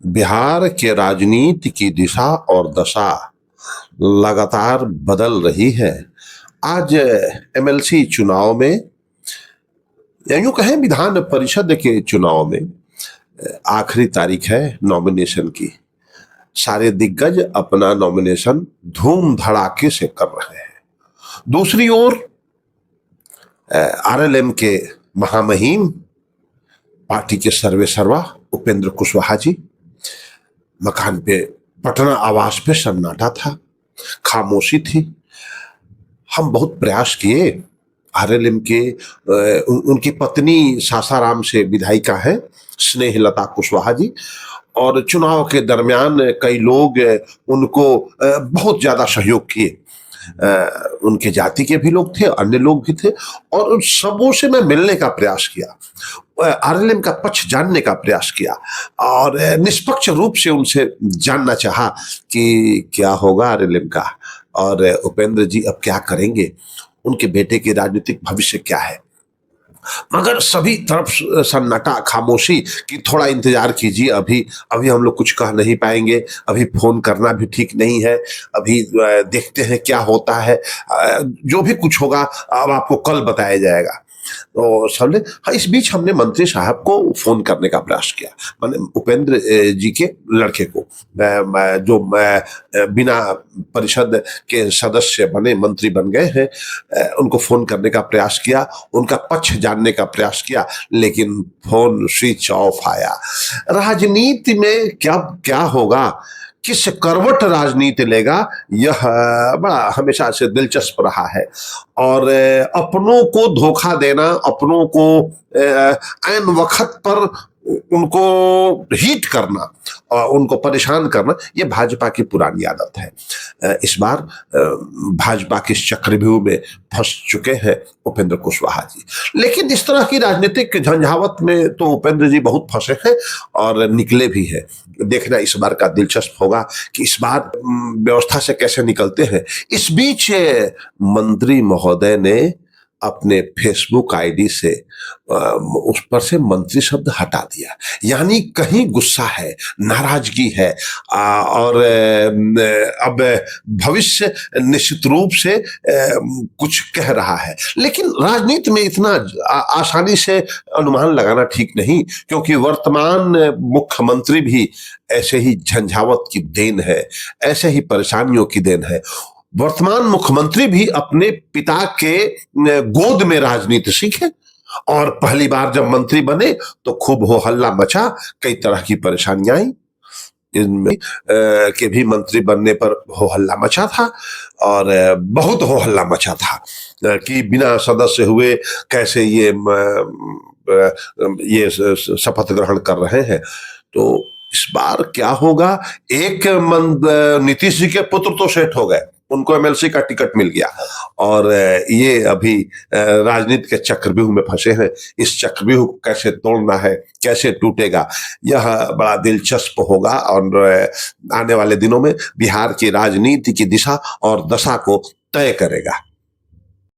बिहार के राजनीति की दिशा और दशा लगातार बदल रही है। आज एमएलसी चुनाव में या यूं कहें विधान परिषद के चुनाव में आखिरी तारीख है नॉमिनेशन की। सारे दिग्गज अपना नॉमिनेशन धूम धड़ाके से कर रहे हैं। दूसरी ओर आरएलएम के महामहिम पार्टी के सर्वे सर्वा उपेंद्र कुशवाहा जी मकान पे पटना आवास पे सन्नाटा था, खामोशी थी। हम बहुत प्रयास किए। आरएलएम के उनकी पत्नी सासाराम से विधायिका है स्नेहलता कुशवाहा जी, और चुनाव के दरमियान कई लोग उनको बहुत ज्यादा सहयोग किए। उनके जाति के भी लोग थे, अन्य लोग भी थे, और उन सबों से मैं मिलने का प्रयास किया, आरएलएम का पक्ष जानने का प्रयास किया और निष्पक्ष रूप से उनसे जानना चाहा कि क्या होगा आरएलएम का और उपेंद्र जी अब क्या करेंगे, उनके बेटे के राजनीतिक भविष्य क्या है। मगर सभी तरफ सन्नाटा, खामोशी कि थोड़ा इंतजार कीजिए, अभी अभी हम लोग कुछ कह नहीं पाएंगे, अभी फोन करना भी ठीक नहीं है, अभी देखते हैं क्या होता है, जो भी कुछ होगा अब आपको कल बताया जाएगा। तो सबने इस बीच हमने मंत्री साहब को फोन करने का प्रयास किया, मैंने उपेंद्र जी के लड़के को, जो बिना परिषद के सदस्य बने मंत्री बन गए हैं, उनको फोन करने का प्रयास किया, उनका पक्ष जानने का प्रयास किया, लेकिन फोन स्विच ऑफ आया। राजनीति में क्या क्या होगा, किस करवट राजनीति लेगा, यह बड़ा हमेशा से दिलचस्प रहा है। और अपनों को धोखा देना, अपनों को ऐन वक्त पर उनको हिट करना और उनको परेशान करना, ये भाजपा की पुरानी आदत है। इस बार भाजपा के चक्रव्यूह में फंस चुके हैं उपेंद्र कुशवाहा जी। लेकिन इस तरह की राजनीतिक झंझावत में तो उपेंद्र जी बहुत फंसे हैं और निकले भी हैं। देखना इस बार का दिलचस्प होगा कि इस बार व्यवस्था से कैसे निकलते हैं। इस बीच मंत्री महोदय ने अपने फेसबुक आईडी से उस पर से मंत्री शब्द हटा दिया, यानी कहीं गुस्सा है, नाराजगी है, और अब भविष्य निश्चित रूप से कुछ कह रहा है। लेकिन राजनीति में इतना आसानी से अनुमान लगाना ठीक नहीं, क्योंकि वर्तमान मुख्यमंत्री भी ऐसे ही झंझावत की देन है, ऐसे ही परेशानियों की देन है। वर्तमान मुख्यमंत्री भी अपने पिता के गोद में राजनीति सीखे और पहली बार जब मंत्री बने तो खूब हो हल्ला मचा, कई तरह की परेशानियां आई। इनमें के भी मंत्री बनने पर हो हल्ला मचा था और बहुत हो हल्ला मचा था कि बिना सदस्य हुए कैसे ये शपथ ग्रहण कर रहे हैं। तो इस बार क्या होगा, एक नीतीश जी के पुत्र तो सेट हो गए, उनको एमएलसी का टिकट मिल गया, और ये अभी राजनीति के चक्रव्यूह में फंसे हैं। इस चक्रव्यूह को कैसे तोड़ना है, कैसे टूटेगा, यह बड़ा दिलचस्प होगा और आने वाले दिनों में बिहार की राजनीति की दिशा और दशा को तय करेगा।